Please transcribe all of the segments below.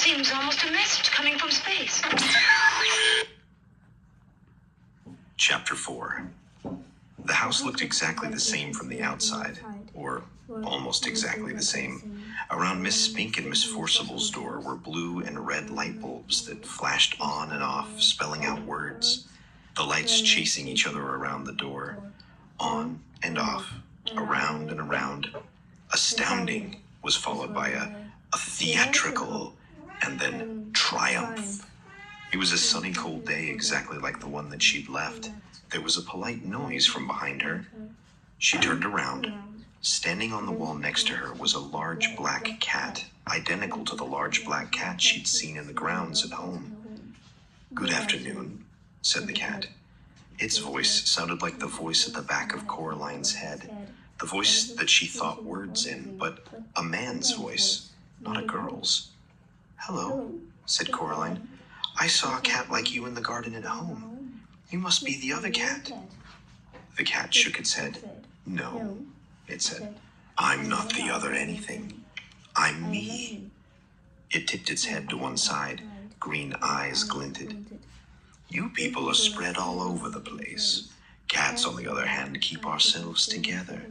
Seems almost a message coming from space. Chapter 4. The house looked exactly the same from the outside, or almost exactly the same. Around Miss Spink and Miss Forcible's door were blue and red light bulbs that flashed on and off, spelling out words. The lights chasing each other around the door, on and off, around and around. Astounding was followed by a theatrical, and then triumph. It was a sunny, cold day, exactly like the one that she'd left. There was a polite noise from behind her. She turned around. Standing on the wall next to her was a large black cat, identical to the large black cat she'd seen in the grounds at home. "Good afternoon," said the cat. Its voice sounded like the voice at the back of Coraline's head, the voice that she thought words in, but a man's voice, not a girl's. "Hello," said Coraline. "I saw a cat like you in the garden at home. You must be the other cat." The cat shook its head. "No," it said. "I'm not the other anything. I'm me." It tipped its head to one side. Green eyes glinted. "You people are spread all over the place. Cats, on the other hand, keep ourselves together.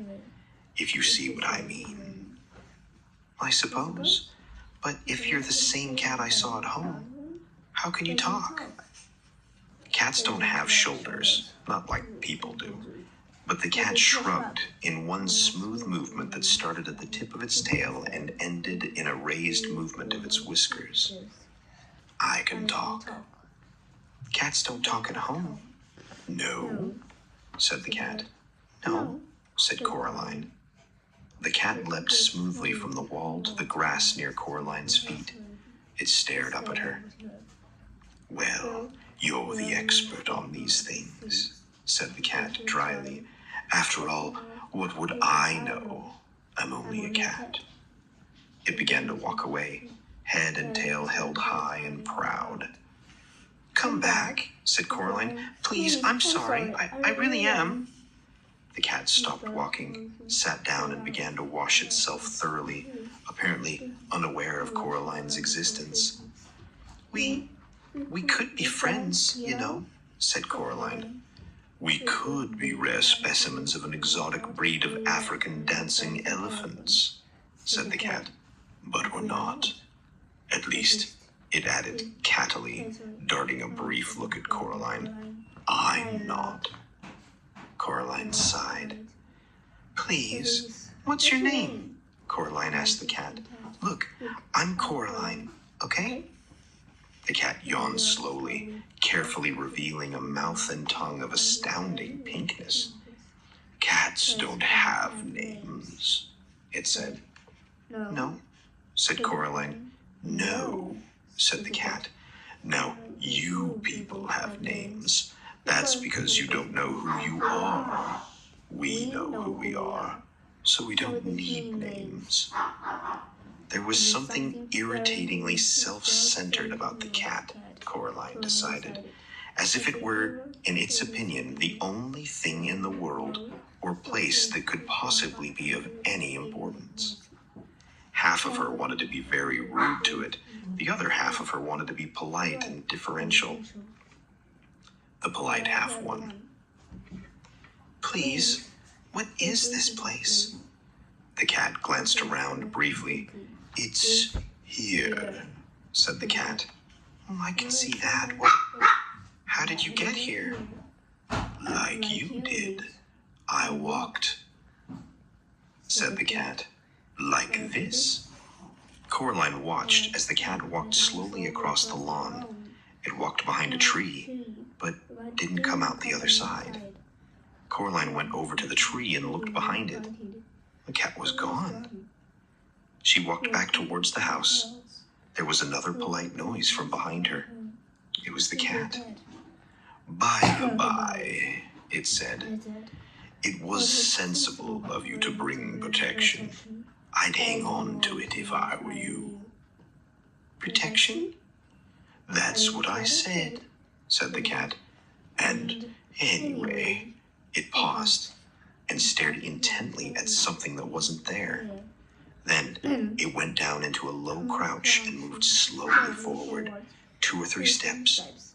If you see what I mean." "I suppose. But if you're the same cat I saw at home, how can you talk?" "Cats don't have shoulders, not like people do." But the cat shrugged in one smooth movement that started at the tip of its tail and ended in a raised movement of its whiskers. "I can talk." "Cats don't talk at home." "No," said the cat. "No," said Coraline. The cat leapt smoothly from the wall to the grass near Coraline's feet. It stared up at her. "Well, you're the expert on these things," said the cat dryly. "After all, what would I know? I'm only a cat." It began to walk away, head and tail held high and proud. "Come back," said Coraline. "Please, I'm sorry. I really am." The cat stopped walking, sat down, and began to wash itself thoroughly, apparently unaware of Coraline's existence. We could be friends, you know," said Coraline. "We could be rare specimens of an exotic breed of African dancing elephants," said the cat. "But we're not. At least," it added cattily, darting a brief look at Coraline, "I'm not." Coraline sighed. "Please, what's your name?" Coraline asked the cat. "Look, I'm Coraline, okay?" The cat yawned slowly, carefully revealing a mouth and tongue of astounding pinkness. "Cats don't have names," it said. "No," said Coraline. "No," said the cat. "Now, you people have names. That's because you don't know who you are. We know who we are, so we don't need names." There was something irritatingly self-centered about the cat, Coraline decided, as if it were, in its opinion, the only thing in the world or place that could possibly be of any importance. Half of her wanted to be very rude to it. The other half of her wanted to be polite and differential. The polite half won. "Please, what is this place?" The cat glanced around briefly. "It's here," said the cat. "Oh, I can see that. Well, how did you get here?" "Like you did. I walked," said the cat. "Like this." Coraline watched as the cat walked slowly across the lawn. It walked behind a tree, but didn't come out the other side. Coraline went over to the tree and looked behind it. The cat was gone. She walked back towards the house. There was another polite noise from behind her. It was the cat. "By the by," it said, "it was sensible of you to bring protection. I'd hang on to it if I were you." "Protection?" "That's what I said," said the cat. "And anyway," it paused and stared intently at something that wasn't there. Then it went down into a low crouch and moved slowly forward, 2 or 3 steps.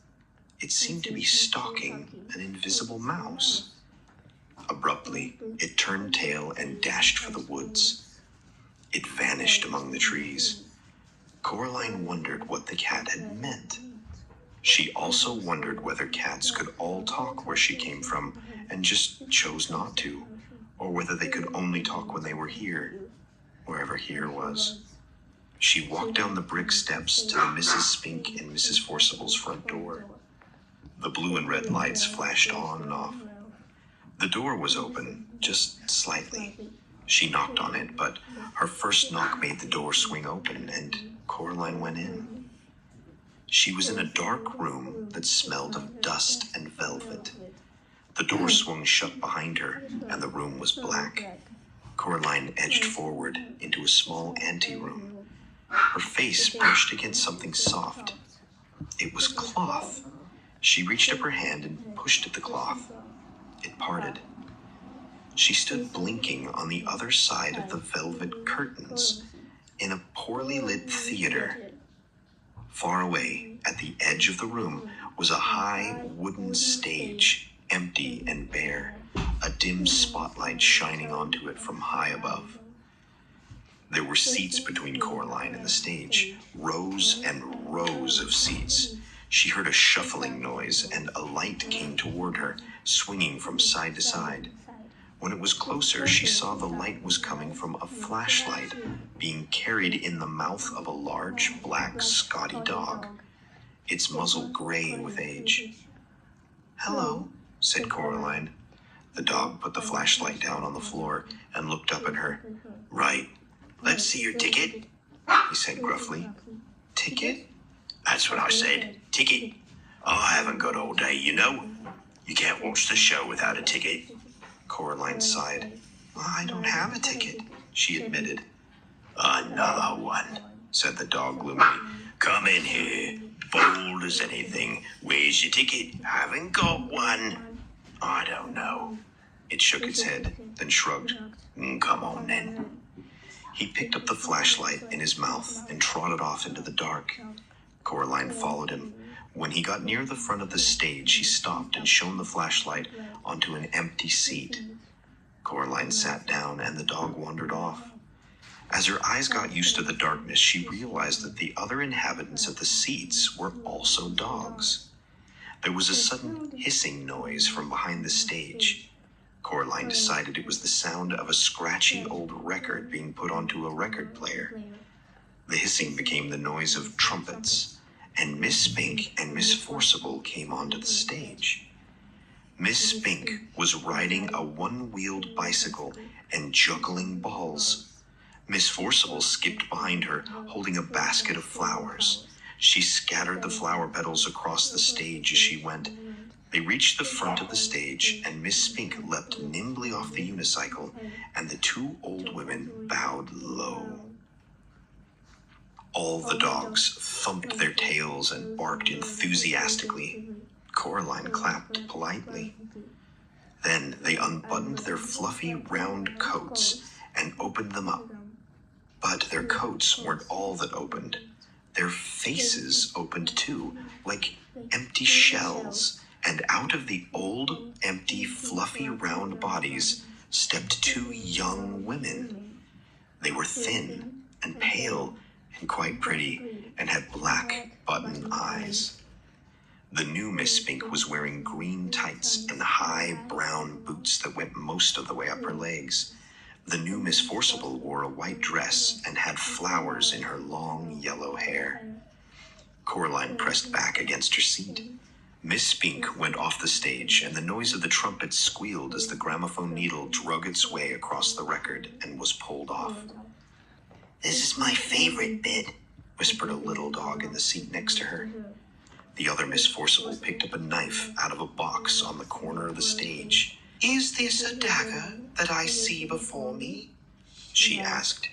It seemed to be stalking an invisible mouse. Abruptly, it turned tail and dashed for the woods. It vanished among the trees. Coraline wondered what the cat had meant. She also wondered whether cats could all talk where she came from and just chose not to, or whether they could only talk when they were here, wherever here was. She walked down the brick steps to the Mrs. Spink and Mrs. Forcible's front door. The blue and red lights flashed on and off. The door was open, just slightly. She knocked on it, but her first knock made the door swing open, and Coraline went in. She was in a dark room that smelled of dust and velvet. The door swung shut behind her, and the room was black. Coraline edged forward into a small anteroom. Her face brushed against something soft. It was cloth. She reached up her hand and pushed at the cloth. It parted. She stood blinking on the other side of the velvet curtains in a poorly lit theater. Far away, at the edge of the room, was a high wooden stage, empty and bare, a dim spotlight shining onto it from high above. There were seats between Coraline and the stage, rows and rows of seats. She heard a shuffling noise, and a light came toward her, swinging from side to side. When it was closer, she saw the light was coming from a flashlight being carried in the mouth of a large black Scotty dog, its muzzle gray with age. "Hello," said Coraline. The dog put the flashlight down on the floor and looked up at her. "Right, let's see your ticket," he said gruffly. "Ticket?" "That's what I said, ticket. I haven't got all day, you know. You can't watch the show without a ticket." Coraline sighed. "I don't have a ticket," she admitted. "Another one," said the dog gloomily. "Come in here, bold as anything. Where's your ticket? Haven't got one." "I don't know." It shook its head, then shrugged. "Come on then." He picked up the flashlight in his mouth and trotted off into the dark. Coraline followed him. When he got near the front of the stage, he stopped and shone the flashlight onto an empty seat. Coraline sat down, and the dog wandered off. As her eyes got used to the darkness, she realized that the other inhabitants of the seats were also dogs. There was a sudden hissing noise from behind the stage. Coraline decided it was the sound of a scratchy old record being put onto a record player. The hissing became the noise of trumpets, and Miss Spink and Miss Forcible came onto the stage. Miss Spink was riding a one-wheeled bicycle and juggling balls. Miss Forcible skipped behind her, holding a basket of flowers. She scattered the flower petals across the stage as she went. They reached the front of the stage, and Miss Spink leapt nimbly off the unicycle, and the 2 old women bowed low. All the dogs thumped their tails and barked enthusiastically. Coraline clapped politely. Then they unbuttoned their fluffy round coats and opened them up. But their coats weren't all that opened. Their faces opened too, like empty shells, and out of the old, empty, fluffy round bodies stepped 2 young women. They were thin and pale and quite pretty, and had black button eyes. The new Miss Spink was wearing green tights and high brown boots that went most of the way up her legs. The new Miss Forcible wore a white dress and had flowers in her long yellow hair. Coraline pressed back against her seat. Miss Spink went off the stage, and the noise of the trumpet squealed as the gramophone needle drug its way across the record and was pulled off. "This is my favorite bit," whispered a little dog in the seat next to her. The other Miss Forcible picked up a knife out of a box on the corner of the stage. "Is this a dagger that I see before me?" she asked.